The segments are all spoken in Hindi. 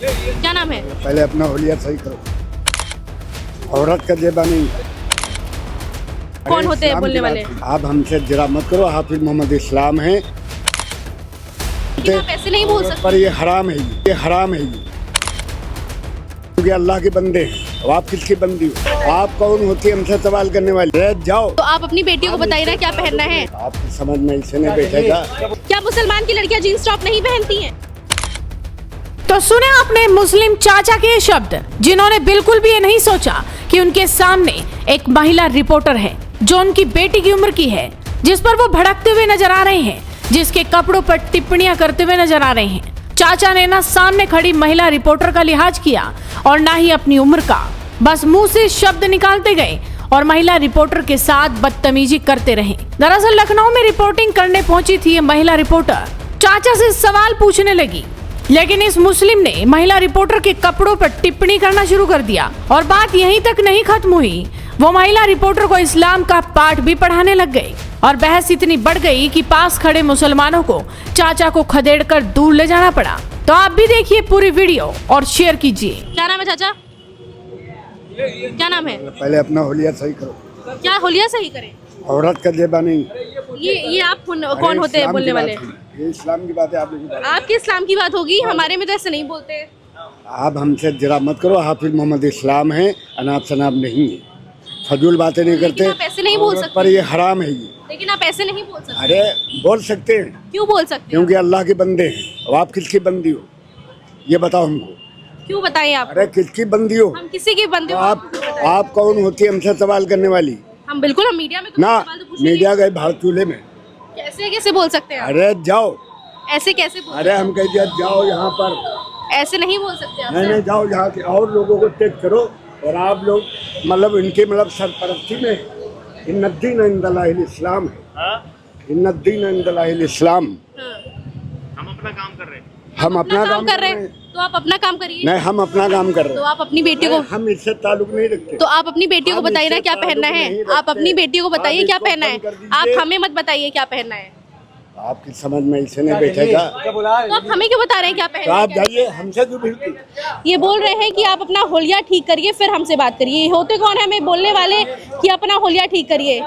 क्या नाम है? पहले अपना होलिया सही करो, औरत का जेबा नहीं। कौन होते हैं बोलने वाले? आप हमसे जरा मत करो, हाफिज मोहम्मद इस्लाम है, लेकिन आप ऐसे नहीं बोल सकते। पर ये हराम है, ये हराम है, क्योंकि अल्लाह के बंदे हैं। अब आप किसकी बंदी हो? आप कौन होती है हमसे सवाल करने वाली? रह जाओ। तो आप अपनी बेटियों को बताइए ना क्या पहनना है। आपकी समझ में इसे नहीं बैठेगा। क्या मुसलमान की लड़कियां जींस टॉप नहीं पहनती हैं? तो सुने आपने मुस्लिम चाचा के ये शब्द, जिन्होंने बिल्कुल भी ये नहीं सोचा कि उनके सामने एक महिला रिपोर्टर है जो उनकी बेटी की उम्र की है, जिस पर वो भड़कते हुए नजर आ रहे हैं, जिसके कपड़ों पर टिप्पणियां करते हुए नजर आ रहे हैं। चाचा ने ना सामने खड़ी महिला रिपोर्टर का लिहाज किया और ना ही अपनी उम्र का, बस मुंह से शब्द निकालते गए और महिला रिपोर्टर के साथ बदतमीजी करते रहे। दरअसल लखनऊ में रिपोर्टिंग करने पहुंची थी ये महिला रिपोर्टर, चाचा से सवाल पूछने लगी, लेकिन इस मुस्लिम ने महिला रिपोर्टर के कपड़ों पर टिप्पणी करना शुरू कर दिया और बात यहीं तक नहीं खत्म हुई। वो महिला रिपोर्टर को इस्लाम का पाठ भी पढ़ाने लग गई और बहस इतनी बढ़ गई कि पास खड़े मुसलमानों को चाचा को खदेड़कर दूर ले जाना पड़ा। तो आप भी देखिए पूरी वीडियो और शेयर कीजिए। क्या नाम है चाचा? क्या नाम है? पहले अपना होलिया सही करो, क्या होलिया सही करें? औरत का जेबा नहीं। ये आप कौन होते हैं बोलने वाले? ये इस्लाम की बात है, आप लोगों की बात है। आपके इस्लाम की बात होगी, हमारे में तो ऐसे नहीं बोलते। आप हमसे जरा मत करो, हाफिज मोहम्मद इस्लाम है, अनाप शनाप नहीं है, फजूल बातें नहीं करते। आप ऐसे नहीं बोल सकते। पर ये हराम है ये। लेकिन आप ऐसे नहीं बोल सकते। अरे बोल सकते हैं, क्यों बोल सकते हैं? क्योंकि अल्लाह के बंदे हैं। अब आप किसकी बंदी हो ये बताओ हमको। क्यों बताएं आप? अरे किसकी बंदी हो? हम किसी के बंदे तो हो? आप कौन होती है हमसे सवाल करने वाली? हम बिल्कुल, हम मीडिया में तो ना सवाल तो पूछेंगे। मीडिया गए भारत चूल्हे में। कैसे बोल सकते हैं आप? अरे जाओ, ऐसे कैसे बोल अरे हम कह दिया जाओ यहाँ पर। ऐसे नहीं बोल सकते आप। नहीं जाओ, यहाँ के और लोगों को टेक करो और आप लोग मतलब इनके मतलब सरपरस्ती में इन्नद्दीन इंदल्लाहिल इस्लाम है, इन्नद्दीन इंदल्लाहिल इस्लाम। हम अपना काम कर रहे हैं, हम अपना काम कर रहे हैं, तो आप अपना काम करिए। नहीं हम अपना काम कर रहे तो हैं। आप अपनी बेटी को, हम इससे ताल्लुक नहीं रखते। तो आप अपनी बेटी को बताइए ना क्या पहनना है। आप अपनी बेटी को बताइए क्या पहनना है। आप हमें मत बताइए क्या पहनना है। आपकी समझ में इसे नहीं बैठेगा। तो आप हमें क्यों बता रहे हैं क्या तो पहनना आप है? जाइए, हमसे क्यों भिड़ती? ये बोल रहे हैं कि आप अपना होलिया ठीक करिए फिर हमसे बात करिए। ये होते कौन है हमें बोलने वाले कि अपना होलिया ठीक करिए?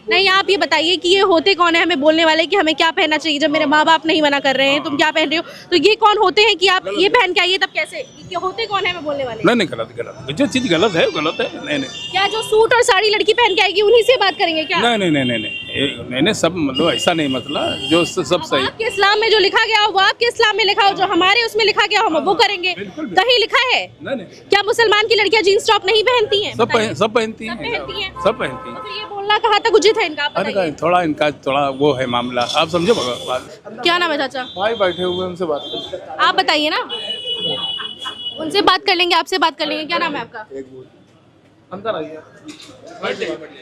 नहीं, आप ये बताइए कि ये होते कौन है हमें बोलने वाले कि हमें क्या पहनना चाहिए, जब मेरे माँ बाप नहीं मना कर रहे हैं तुम क्या पहन रहे हो, तो ये कौन होते हैं कि आप ये पहन के आइए? तब कैसे, ये होते कौन है हमें बोलने वाले? नहीं गलत जो चीज गलत है गलत है। नहीं क्या जो सूट और साड़ी लड़की पहन के आएगी उन्हीं से बात करेंगे क्या? नहीं सब मतलब ऐसा नहीं, मसला जो सब सही। आपके इस्लाम में जो लिखा गया हो वो आपके इस्लाम में लिखा हो, जो हमारे उसमें लिखा गया हो हम वो करेंगे। कहीं लिखा है? नहीं क्या मुसलमान की लड़कियां जींस टॉप नहीं पहनती हैं? सब पहनती हैं। सब पहनती हैं। सब पहनती हैं। तो फिर ये बोलना कहाँ तक उचित है इनका? आप अरे बताइए। थोड़ा इनका थोड़ा वो है मामला, आप समझो बात। क्या नाम है चाचा? भाई बैठे हुए उनसे बात करते। आप बताइए ना, उनसे बात कर लेंगे, आपसे बात कर लेंगे। क्या नाम है आपका? अंदर आइए।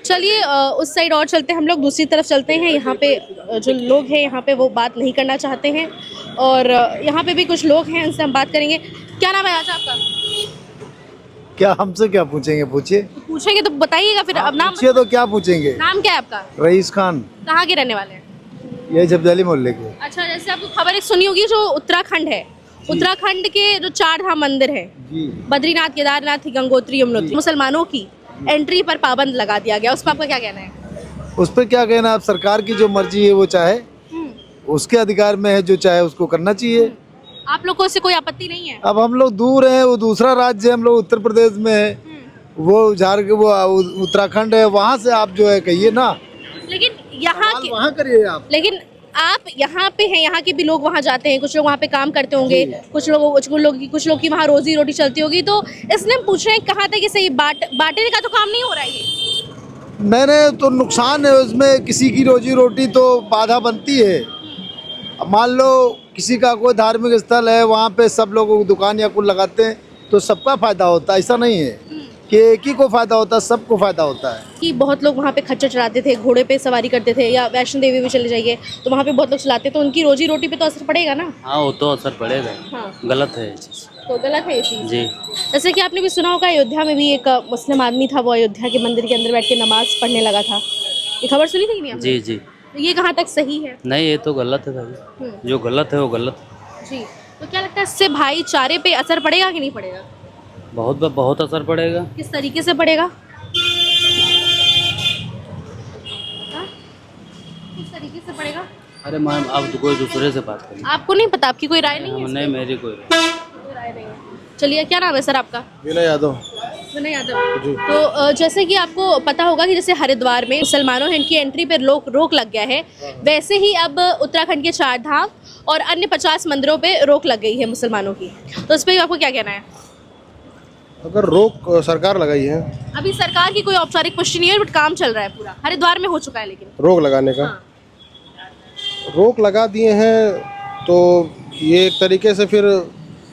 चलिए उस साइड और चलते हैं, हम लोग दूसरी तरफ चलते हैं। यहाँ पे जो लोग हैं यहाँ पे वो बात नहीं करना चाहते हैं और यहाँ पे भी कुछ लोग हैं, उनसे हम बात करेंगे। क्या नाम है चाचा आपका? क्या हमसे क्या पूछेंगे? पूछिए। पूछेंगे तो बताइएगा फिर। अब नाम पूछिए तो क्या पूछेंगे? नाम क्या है आपका? रईस खान, कहाँ के रहने वाले हैं? ये झबदाली मोहल्ले के। अच्छा, जैसे आपको खबर एक सुनी होगी जो उत्तराखंड है, उत्तराखंड के जो 4 धाम मंदिर है, बद्रीनाथ, केदारनाथ, गंगोत्री, यमुनोत्री, मुसलमानों की एंट्री पर पाबंद लगा दिया गया। उस पर आपका क्या कहना है? उस पर क्या कहना? अब सरकार की जो मर्जी है वो चाहे, उसके अधिकार में है, जो चाहे उसको करना चाहिए। आप लोग को इससे कोई आपत्ति नहीं है? अब हम लोग दूर हैं, वो दूसरा राज्य है, हम लोग उत्तर प्रदेश में है, वो वो उत्तराखंड है, वहाँ से आप जो है कहिए ना। लेकिन यहाँ के, वहाँ करिए आप। लेकिन आप यहाँ पे हैं, यहाँ के भी लोग वहाँ जाते हैं, कुछ लोग वहाँ पे काम करते होंगे, कुछ लोग की वहाँ रोजी रोटी चलती होगी, तो इसलिए हम पूछ रहे हैं कहाँ तक ये सही बांटने का तो काम नहीं हो रहा है ये? मैंने तो नुकसान है उसमें, किसी की रोजी रोटी तो बाधा बनती है। अब मान लो किसी का कोई धार्मिक स्थल है, वहाँ पे सब लोग दुकान या कुल लगाते हैं तो सबका फायदा होता है। ऐसा नहीं है कि एक ही को फायदा होता है, सबको फायदा होता है। कि बहुत लोग वहाँ पे खच्चर चलाते थे, घोड़े पे सवारी करते थे, या वैष्णो देवी भी चले जाइए तो वहाँ पे बहुत लोग चलाते, तो उनकी रोजी रोटी पे तो असर पड़ेगा ना? हाँ वो तो असर पड़ेगा। हाँ। गलत है ये चीज़। तो गलत है ये चीज़। जी। जैसे कि आपने भी सुना होगा, अयोध्या में भी एक मुस्लिम आदमी था, वो अयोध्या के मंदिर के अंदर बैठ के नमाज पढ़ने लगा था। ये खबर सुनी थी कि नहीं आपने? जी जी। तो ये कहाँ तक सही है? नहीं ये तो गलत है भाई, जो गलत है वो गलत है। जी। तो क्या लगता है इससे भाईचारे पे असर पड़ेगा कि नहीं पड़ेगा? बहुत असर पड़ेगा। किस तरीके से पड़ेगा? हाँ? किस तरीके से पड़ेगा? अरे मैम आप तो कोई दूसरे से बात करिए। आपको नहीं पता, आपकी कोई राय नहीं है? नहीं मेरी कोई राय नहीं है। चलिए, क्या नाम है सर आपका? विनय यादव। विनय यादव। तो जैसे कि आपको पता होगा कि जैसे हरिद्वार में मुसलमानों हैं इनकी एंट्री पर रोक लग गया है, वैसे ही अब उत्तराखंड के 4 धाम और अन्य 50 मंदिरों पे रोक लग गई है मुसलमानों की। तो इस पे आपको क्या कहना है? अगर रोक सरकार लगाई है, अभी सरकार की कोई औपचारिक पुष्टि नहीं है, बट काम चल रहा है पूरा, हरिद्वार में हो चुका है लेकिन रोक लगाने का, हाँ। रोक लगा दिए हैं तो ये एक तरीके से फिर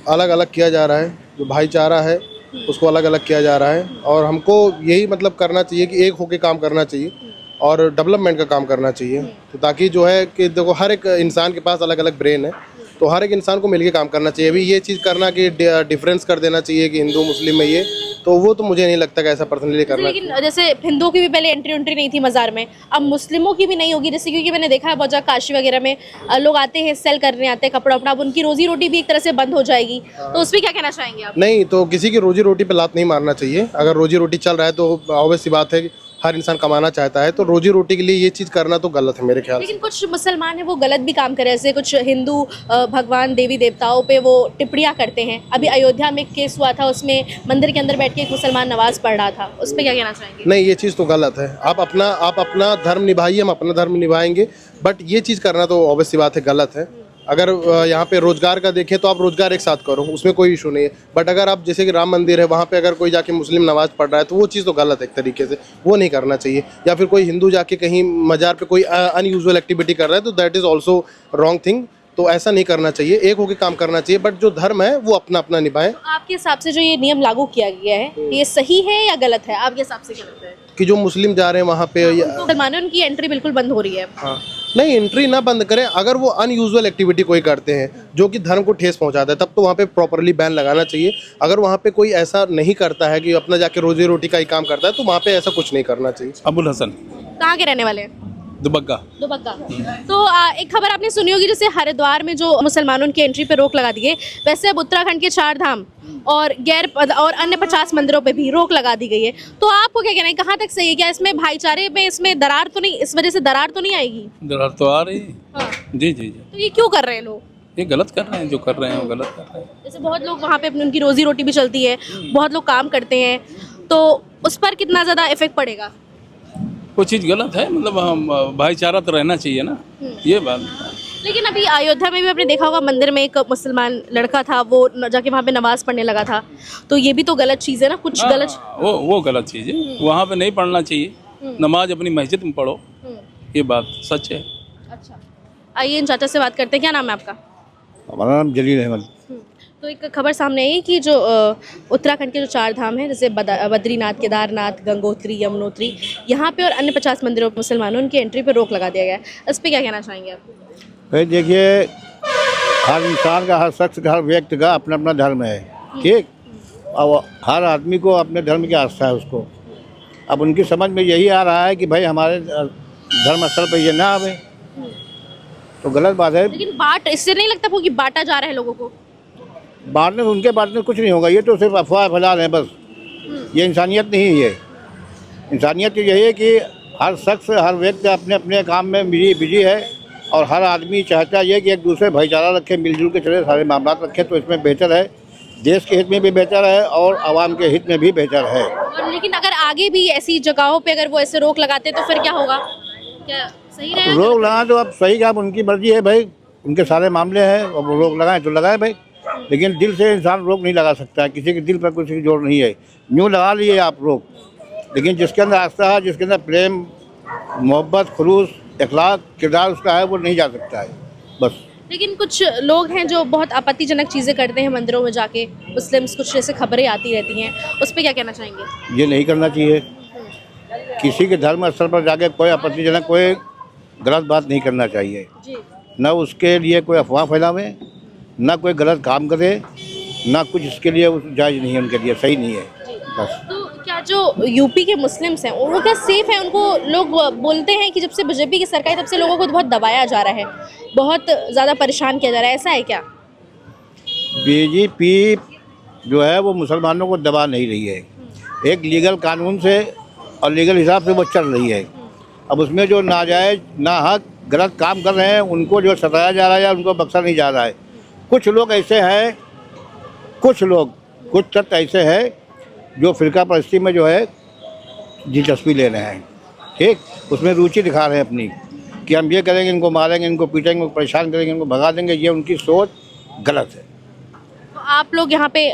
अलग अलग किया जा रहा है। जो भाईचारा है उसको अलग अलग किया जा रहा है और हमको यही मतलब करना चाहिए कि एक होके काम करना चाहिए और डेवलपमेंट का काम करना चाहिए। तो ताकि जो है कि देखो हर एक इंसान के पास अलग अलग ब्रेन है, तो हर एक इंसान को मिलके काम करना चाहिए। अभी ये चीज़ करना कि डिफरेंस कर देना चाहिए कि हिंदू मुस्लिम में ये, तो वो तो मुझे नहीं लगता कि ऐसा पर्सनली करना। लेकिन जैसे हिंदुओं की भी पहले एंट्री नहीं थी मज़ार में, अब मुस्लिमों की भी नहीं होगी। जैसे क्योंकि मैंने देखा है बहुत जगह काशी वगैरह में लोग आते हैं, सेल करने आते हैं कपड़ा अपना, अब उनकी रोजी रोटी भी एक तरह से बंद हो जाएगी। तो उस पर क्या कहना चाहेंगे आप? नहीं, तो किसी की रोजी रोटी पे लात नहीं मारना चाहिए। अगर रोजी रोटी चल रहा है तो ऑब्वियस सी बात है कि हर इंसान कमाना चाहता है, तो रोजी रोटी के लिए ये चीज़ करना तो गलत है मेरे ख्याल से। लेकिन कुछ मुसलमान हैं वो गलत भी काम कर रहे हैं, जैसे कुछ हिंदू भगवान देवी देवताओं पे वो टिप्पणियां करते हैं। अभी अयोध्या में एक केस हुआ था, उसमें मंदिर के अंदर बैठ के एक मुसलमान नमाज पढ़ रहा था, उस पर क्या कहना चाहेंगे? नहीं, ये चीज़ तो गलत है। आप अपना धर्म निभाइए, हम अपना धर्म निभाएंगे, बट ये चीज़ करना तो ऑब्वियस सी बात है गलत है। अगर यहाँ पे रोजगार का देखें तो आप रोजगार एक साथ करो, उसमें कोई इशू नहीं है। बट अगर आप जैसे कि राम मंदिर है, वहाँ पे अगर कोई जाके मुस्लिम नमाज पढ़ रहा है तो वो चीज़ तो गलत है एक तरीके से, वो नहीं करना चाहिए। या फिर कोई हिंदू जाके कहीं मज़ार पे कोई अनयूजुअल एक्टिविटी कर रहा है तो that is also wrong thing. तो ऐसा नहीं करना चाहिए, एक होकर काम करना चाहिए, बट जो धर्म है वो अपना अपना निभाएं। तो आपके हिसाब से जो ये नियम लागू किया गया है, ये सही है या गलत है? आपके हिसाब से गलत है कि जो मुस्लिम जा रहे हैं वहाँ पे मुसलमानों की एंट्री बिल्कुल बंद हो रही है। हाँ, नहीं, एंट्री ना बंद करें। अगर वो अनयूजुअल एक्टिविटी कोई करते हैं जो कि धर्म को ठेस पहुंचाता है, तब तो वहाँ पे प्रॉपरली बैन लगाना चाहिए। अगर वहाँ पे कोई ऐसा नहीं करता है कि अपना जाके रोजी रोटी का ही काम करता है, तो वहाँ पे ऐसा कुछ नहीं करना चाहिए। अबुल हसन, कहाँ के रहने वाले हैं? दुबग्गा। तो एक खबर आपने सुनी होगी, जैसे हरिद्वार में जो मुसलमानों की एंट्री पे रोक लगा दी है, वैसे अब उत्तराखंड के 4 धाम और अन्य 50 मंदिरों पे भी रोक लगा दी गई है। तो आपको क्या कहना है, कहाँ तक सही है? क्या इसमें भाईचारे में इसमें दरार तो नहीं, इस वजह से दरार तो नहीं आएगी? दरार तो आ रही है। हाँ। जी जी जी, तो ये क्यों कर रहे हैं लोग? ये गलत कर रहे हैं, जो कर रहे हैं वो गलत कर रहे हैं। जैसे बहुत लोग वहाँ पे अपनी उनकी रोजी रोटी भी चलती है, बहुत लोग काम करते हैं, तो उस पर कितना ज़्यादा इफेक्ट पड़ेगा? कोई चीज़ गलत है, मतलब हम भाईचारा तो रहना चाहिए ना, ये बात। लेकिन अभी अयोध्या में भी आपने देखा होगा, मंदिर में एक मुसलमान लड़का था, वो जाके वहाँ पे नमाज पढ़ने लगा था, तो ये भी तो गलत चीज़ है ना, कुछ गलत। वो गलत चीज़ है, वहाँ पे नहीं पढ़ना चाहिए। नमाज अपनी मस्जिद में पढ़ो, ये बात सच है। अच्छा, आइए इन चाचा से बात करते हैं। क्या नाम है आपका? हमारा नाम जलील अहमद। तो एक खबर सामने आई कि जो उत्तराखंड के जो 4 धाम हैं, जैसे बद्रीनाथ, केदारनाथ, गंगोत्री, यमुनोत्री, यहाँ पे और अन्य 50 मंदिरों पर मुसलमानों उनकी एंट्री पर रोक लगा दिया गया है। इस पर क्या कहना चाहेंगे आप? भाई देखिए, हर इंसान का, हर शख्स का, हर व्यक्ति का अपना अपना धर्म है, ठीक। और हर आदमी को अपने धर्म की आस्था है उसको। अब उनकी समझ में यही आ रहा है कि भाई हमारे धर्म स्थल पर ये ना आवे, तो गलत बात है। लेकिन इससे नहीं लगता कि बांटा जा रहा है लोगों को? बांटने उनके बांटने कुछ नहीं होगा, ये तो सिर्फ अफवाह फैला रहे हैं बस। ये इंसानियत नहीं है। ये इंसानियत यही है कि हर शख्स, हर व्यक्ति अपने अपने काम में बिजी है और हर आदमी चाहता है कि एक दूसरे भाईचारा रखे, मिलजुल के चले, सारे मामला रखें, तो इसमें बेहतर है। देश के हित में भी बेहतर है और आवाम के हित में भी बेहतर है। लेकिन अगर आगे भी ऐसी जगहों पे अगर वो ऐसे रोक लगाते तो फिर क्या होगा? क्या सही रहेगा? रोक लगा तो अब सही का, उनकी मर्जी है भाई, उनके सारे मामले हैं, और वो रोक लगाएं तो लगाए भाई। लेकिन दिल से इंसान रोक नहीं लगा सकता है, किसी के दिल पर किसी की जोर नहीं है। यूँ लगा लिए आप रोक, लेकिन जिसके अंदर आस्था है, जिसके अंदर प्रेम, मोहब्बत, खुलूस, अखलाक, किरदार उसका है, वो नहीं जा सकता है बस। लेकिन कुछ लोग हैं जो बहुत आपत्तिजनक चीज़ें करते हैं मंदिरों में जाके, मुस्लिम्स, कुछ ऐसे खबरें आती रहती हैं, उस पर क्या कहना चाहेंगे? ये नहीं करना चाहिए। किसी के धर्म स्थल पर जाके कोई आपत्तिजनक, कोई गलत बात नहीं करना चाहिए। न उसके लिए कोई अफवाह फैलावे, ना कोई गलत काम करे, ना कुछ इसके लिए जायज़ नहीं है, उनके लिए सही नहीं है बस। तो क्या जो यूपी के मुस्लिम्स हैं वो क्या सेफ है? उनको लोग बोलते हैं कि जब से बीजेपी की सरकार है तब से लोगों को बहुत दबाया जा रहा है, बहुत ज़्यादा परेशान किया जा रहा है, ऐसा है क्या? बीजेपी जो है वो मुसलमानों को दबा नहीं रही है। एक लीगल कानून से और लीगल हिसाब से वो चल रही है। अब उसमें जो नाजायज नाहक गलत काम कर रहे हैं उनको जो सताया जा रहा है या उनको बख्शा नहीं जा रहा है। कुछ लोग ऐसे हैं, कुछ तत्व ऐसे हैं जो फिरका परस्ती में जो है दिलचस्पी ले रहे हैं, ठीक, उसमें रुचि दिखा रहे हैं अपनी, कि हम ये करेंगे, इनको मारेंगे, इनको पीटेंगे, इनको परेशान करेंगे, इनको भगा देंगे। ये उनकी सोच गलत है। तो आप लोग यहाँ पे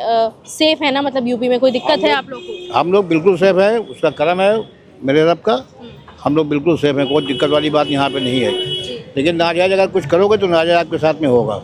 सेफ है ना, मतलब यूपी में कोई दिक्कत है आप लोग को? हम लोग बिल्कुल सेफ हैं, उसका करम है मेरे रब का, हम लोग बिल्कुल सेफ हैं, कोई दिक्कत वाली बात यहाँ पे नहीं है। लेकिन नाजायज अगर कुछ करोगे तो नाजायज आपके साथ में होगा।